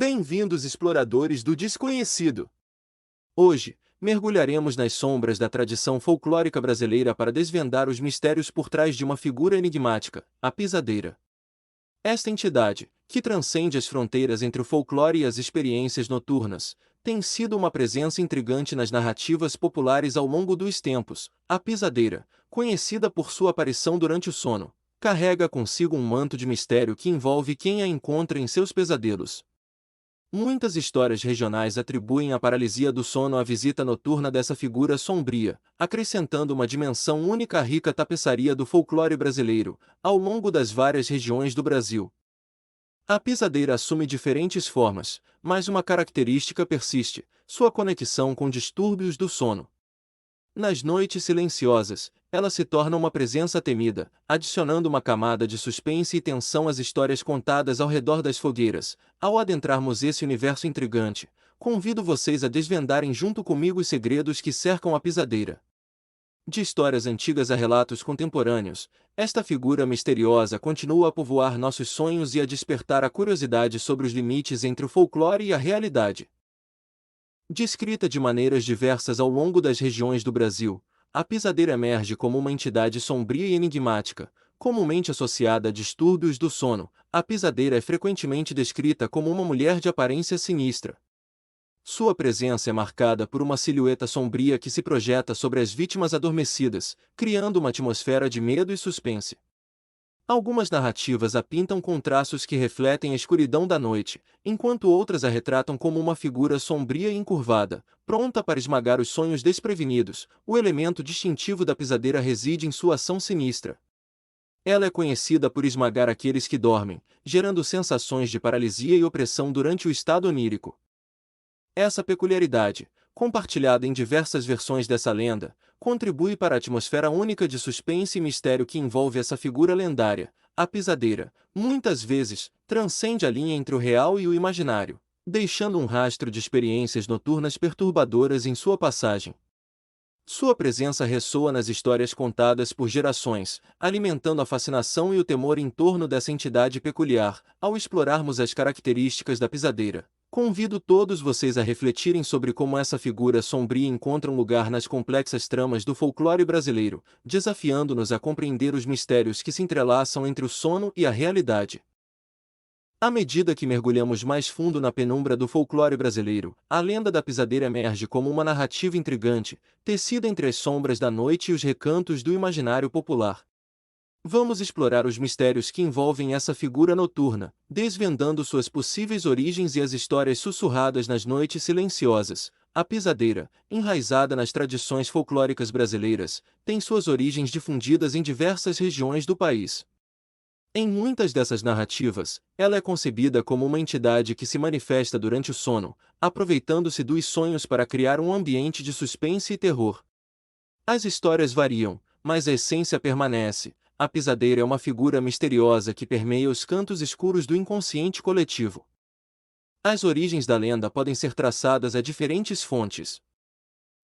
Bem-vindos, exploradores do desconhecido! Hoje, mergulharemos nas sombras da tradição folclórica brasileira para desvendar os mistérios por trás de uma figura enigmática, a pisadeira. Esta entidade, que transcende as fronteiras entre o folclore e as experiências noturnas, tem sido uma presença intrigante nas narrativas populares ao longo dos tempos. A pisadeira, conhecida por sua aparição durante o sono, carrega consigo um manto de mistério que envolve quem a encontra em seus pesadelos. Muitas histórias regionais atribuem à paralisia do sono à visita noturna dessa figura sombria, acrescentando uma dimensão única à rica tapeçaria do folclore brasileiro, ao longo das várias regiões do Brasil. A pisadeira assume diferentes formas, mas uma característica persiste: sua conexão com distúrbios do sono. Nas noites silenciosas, ela se torna uma presença temida, adicionando uma camada de suspense e tensão às histórias contadas ao redor das fogueiras. Ao adentrarmos esse universo intrigante, convido vocês a desvendarem junto comigo os segredos que cercam a pisadeira. De histórias antigas a relatos contemporâneos, esta figura misteriosa continua a povoar nossos sonhos e a despertar a curiosidade sobre os limites entre o folclore e a realidade. Descrita de maneiras diversas ao longo das regiões do Brasil, a pisadeira emerge como uma entidade sombria e enigmática, comumente associada a distúrbios do sono. A pisadeira é frequentemente descrita como uma mulher de aparência sinistra. Sua presença é marcada por uma silhueta sombria que se projeta sobre as vítimas adormecidas, criando uma atmosfera de medo e suspense. Algumas narrativas a pintam com traços que refletem a escuridão da noite, enquanto outras a retratam como uma figura sombria e encurvada, pronta para esmagar os sonhos desprevenidos. O elemento distintivo da pisadeira reside em sua ação sinistra. Ela é conhecida por esmagar aqueles que dormem, gerando sensações de paralisia e opressão durante o estado onírico. Essa peculiaridade, compartilhada em diversas versões dessa lenda, contribui para a atmosfera única de suspense e mistério que envolve essa figura lendária. A pisadeira, muitas vezes, transcende a linha entre o real e o imaginário, deixando um rastro de experiências noturnas perturbadoras em sua passagem. Sua presença ressoa nas histórias contadas por gerações, alimentando a fascinação e o temor em torno dessa entidade peculiar. Ao explorarmos as características da pisadeira, convido todos vocês a refletirem sobre como essa figura sombria encontra um lugar nas complexas tramas do folclore brasileiro, desafiando-nos a compreender os mistérios que se entrelaçam entre o sono e a realidade. À medida que mergulhamos mais fundo na penumbra do folclore brasileiro, a lenda da pisadeira emerge como uma narrativa intrigante, tecida entre as sombras da noite e os recantos do imaginário popular. Vamos explorar os mistérios que envolvem essa figura noturna, desvendando suas possíveis origens e as histórias sussurradas nas noites silenciosas. A pisadeira, enraizada nas tradições folclóricas brasileiras, tem suas origens difundidas em diversas regiões do país. Em muitas dessas narrativas, ela é concebida como uma entidade que se manifesta durante o sono, aproveitando-se dos sonhos para criar um ambiente de suspense e terror. As histórias variam, mas a essência permanece. A pisadeira é uma figura misteriosa que permeia os cantos escuros do inconsciente coletivo. As origens da lenda podem ser traçadas a diferentes fontes.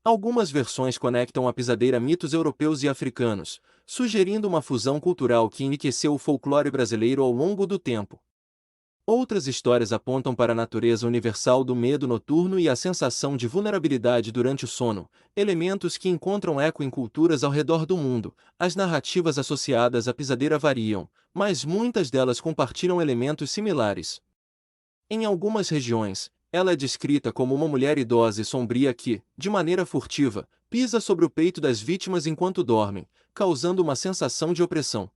Algumas versões conectam a pisadeira a mitos europeus e africanos, sugerindo uma fusão cultural que enriqueceu o folclore brasileiro ao longo do tempo. Outras histórias apontam para a natureza universal do medo noturno e a sensação de vulnerabilidade durante o sono, elementos que encontram eco em culturas ao redor do mundo. As narrativas associadas à pisadeira variam, mas muitas delas compartilham elementos similares. Em algumas regiões, ela é descrita como uma mulher idosa e sombria que, de maneira furtiva, pisa sobre o peito das vítimas enquanto dormem, causando uma sensação de opressão.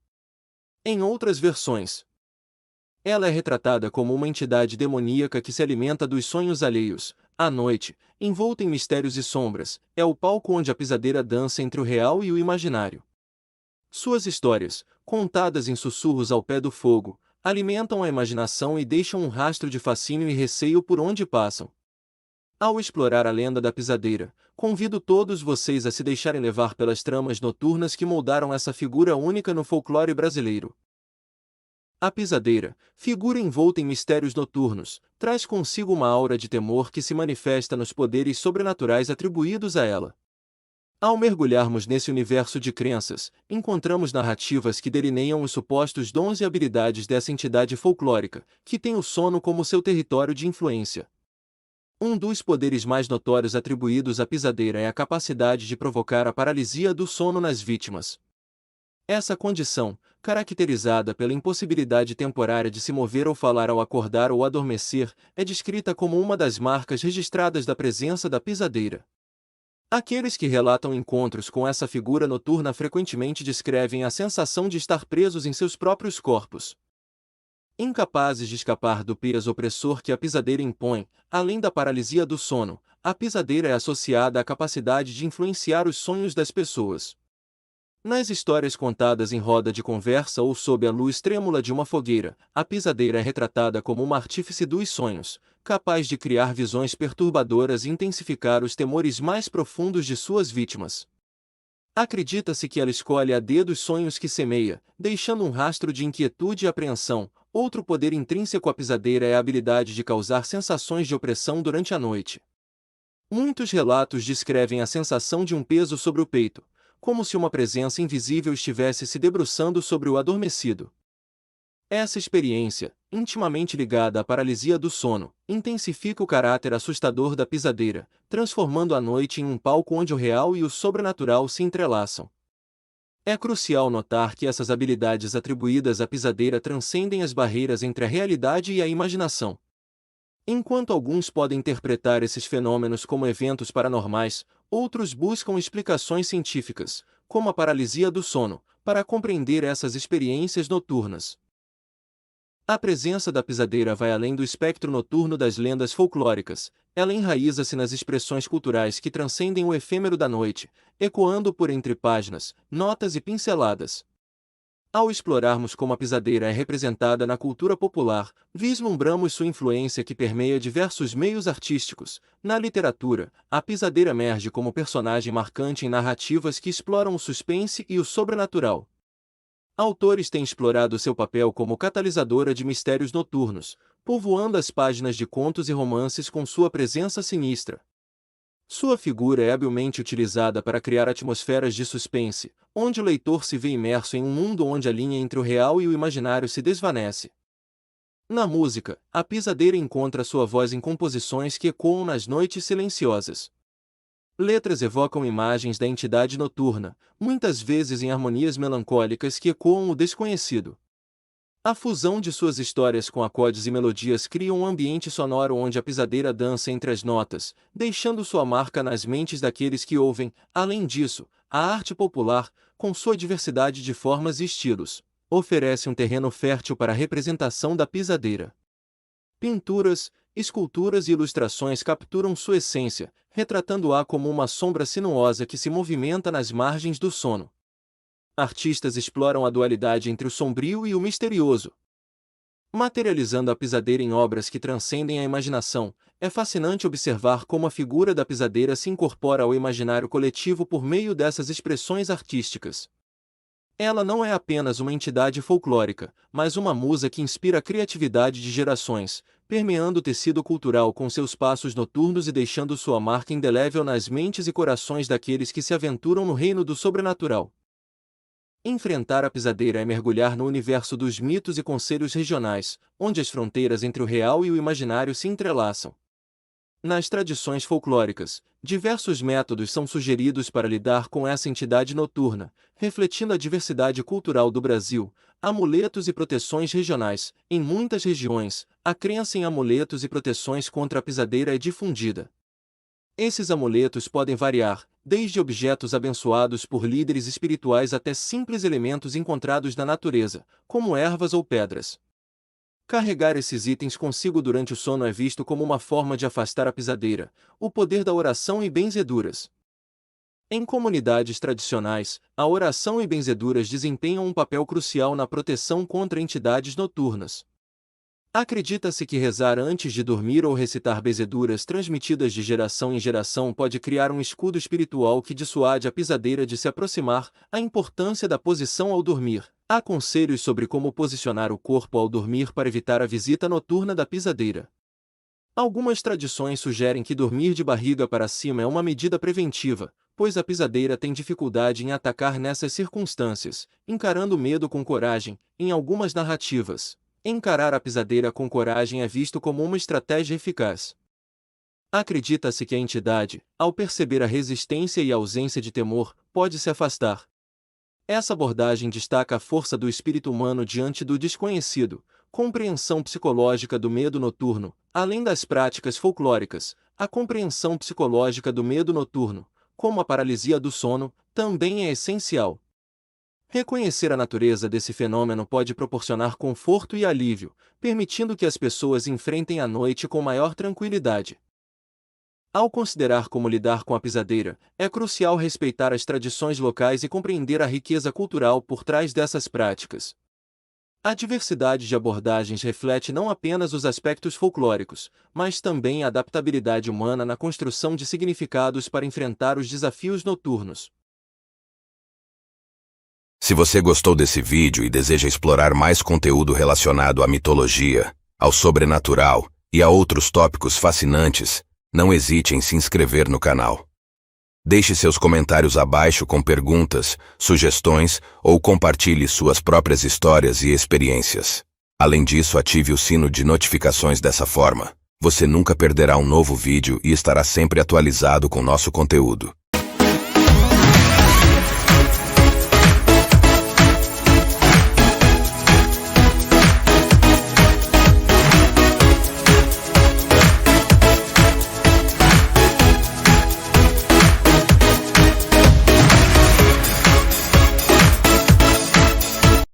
Em outras versões, ela é retratada como uma entidade demoníaca que se alimenta dos sonhos alheios. À noite, envolta em mistérios e sombras, é o palco onde a pisadeira dança entre o real e o imaginário. Suas histórias, contadas em sussurros ao pé do fogo, alimentam a imaginação e deixam um rastro de fascínio e receio por onde passam. Ao explorar a lenda da pisadeira, convido todos vocês a se deixarem levar pelas tramas noturnas que moldaram essa figura única no folclore brasileiro. A pisadeira, figura envolta em mistérios noturnos, traz consigo uma aura de temor que se manifesta nos poderes sobrenaturais atribuídos a ela. Ao mergulharmos nesse universo de crenças, encontramos narrativas que delineiam os supostos dons e habilidades dessa entidade folclórica, que tem o sono como seu território de influência. Um dos poderes mais notórios atribuídos à pisadeira é a capacidade de provocar a paralisia do sono nas vítimas. Essa condição, caracterizada pela impossibilidade temporária de se mover ou falar ao acordar ou adormecer, é descrita como uma das marcas registradas da presença da pisadeira. Aqueles que relatam encontros com essa figura noturna frequentemente descrevem a sensação de estar presos em seus próprios corpos. Incapazes de escapar do peso opressor que a pisadeira impõe, além da paralisia do sono, a pisadeira é associada à capacidade de influenciar os sonhos das pessoas. Nas histórias contadas em roda de conversa ou sob a luz trêmula de uma fogueira, a pisadeira é retratada como uma artífice dos sonhos, capaz de criar visões perturbadoras e intensificar os temores mais profundos de suas vítimas. Acredita-se que ela escolhe a dedo os sonhos que semeia, deixando um rastro de inquietude e apreensão. Outro poder intrínseco à pisadeira é a habilidade de causar sensações de opressão durante a noite. Muitos relatos descrevem a sensação de um peso sobre o peito, como se uma presença invisível estivesse se debruçando sobre o adormecido. Essa experiência, intimamente ligada à paralisia do sono, intensifica o caráter assustador da pisadeira, transformando a noite em um palco onde o real e o sobrenatural se entrelaçam. É crucial notar que essas habilidades atribuídas à pisadeira transcendem as barreiras entre a realidade e a imaginação. Enquanto alguns podem interpretar esses fenômenos como eventos paranormais, outros buscam explicações científicas, como a paralisia do sono, para compreender essas experiências noturnas. A presença da pisadeira vai além do espectro noturno das lendas folclóricas, ela enraiza-se nas expressões culturais que transcendem o efêmero da noite, ecoando por entre páginas, notas e pinceladas. Ao explorarmos como a pisadeira é representada na cultura popular, vislumbramos sua influência que permeia diversos meios artísticos. Na literatura, a pisadeira emerge como personagem marcante em narrativas que exploram o suspense e o sobrenatural. Autores têm explorado seu papel como catalisadora de mistérios noturnos, povoando as páginas de contos e romances com sua presença sinistra. Sua figura é habilmente utilizada para criar atmosferas de suspense, onde o leitor se vê imerso em um mundo onde a linha entre o real e o imaginário se desvanece. Na música, a pisadeira encontra sua voz em composições que ecoam nas noites silenciosas. Letras evocam imagens da entidade noturna, muitas vezes em harmonias melancólicas que ecoam o desconhecido. A fusão de suas histórias com acordes e melodias cria um ambiente sonoro onde a pisadeira dança entre as notas, deixando sua marca nas mentes daqueles que ouvem. Além disso, a arte popular, com sua diversidade de formas e estilos, oferece um terreno fértil para a representação da pisadeira. Pinturas, esculturas e ilustrações capturam sua essência, retratando-a como uma sombra sinuosa que se movimenta nas margens do sono. Artistas exploram a dualidade entre o sombrio e o misterioso, materializando a pisadeira em obras que transcendem a imaginação. É fascinante observar como a figura da pisadeira se incorpora ao imaginário coletivo por meio dessas expressões artísticas. Ela não é apenas uma entidade folclórica, mas uma musa que inspira a criatividade de gerações, permeando o tecido cultural com seus passos noturnos e deixando sua marca indelével nas mentes e corações daqueles que se aventuram no reino do sobrenatural. Enfrentar a pisadeira é mergulhar no universo dos mitos e conselhos regionais, onde as fronteiras entre o real e o imaginário se entrelaçam. Nas tradições folclóricas, diversos métodos são sugeridos para lidar com essa entidade noturna, refletindo a diversidade cultural do Brasil. Amuletos e proteções regionais. Em muitas regiões, a crença em amuletos e proteções contra a pisadeira é difundida. Esses amuletos podem variar, desde objetos abençoados por líderes espirituais até simples elementos encontrados na natureza, como ervas ou pedras. Carregar esses itens consigo durante o sono é visto como uma forma de afastar a pisadeira, o poder da oração e benzeduras. Em comunidades tradicionais, a oração e benzeduras desempenham um papel crucial na proteção contra entidades noturnas. Acredita-se que rezar antes de dormir ou recitar benzeduras transmitidas de geração em geração pode criar um escudo espiritual que dissuade a pisadeira de se aproximar. A importância da posição ao dormir. Há conselhos sobre como posicionar o corpo ao dormir para evitar a visita noturna da pisadeira. Algumas tradições sugerem que dormir de barriga para cima é uma medida preventiva, pois a pisadeira tem dificuldade em atacar nessas circunstâncias, encarando o medo com coragem. Em algumas narrativas, encarar a pisadeira com coragem é visto como uma estratégia eficaz. Acredita-se que a entidade, ao perceber a resistência e a ausência de temor, pode se afastar. Essa abordagem destaca a força do espírito humano diante do desconhecido, compreensão psicológica do medo noturno. Além das práticas folclóricas, a compreensão psicológica do medo noturno, como a paralisia do sono, também é essencial. Reconhecer a natureza desse fenômeno pode proporcionar conforto e alívio, permitindo que as pessoas enfrentem a noite com maior tranquilidade. Ao considerar como lidar com a pisadeira, é crucial respeitar as tradições locais e compreender a riqueza cultural por trás dessas práticas. A diversidade de abordagens reflete não apenas os aspectos folclóricos, mas também a adaptabilidade humana na construção de significados para enfrentar os desafios noturnos. Se você gostou desse vídeo e deseja explorar mais conteúdo relacionado à mitologia, ao sobrenatural e a outros tópicos fascinantes, não hesite em se inscrever no canal. Deixe seus comentários abaixo com perguntas, sugestões ou compartilhe suas próprias histórias e experiências. Além disso, ative o sino de notificações dessa forma. Você nunca perderá um novo vídeo e estará sempre atualizado com nosso conteúdo.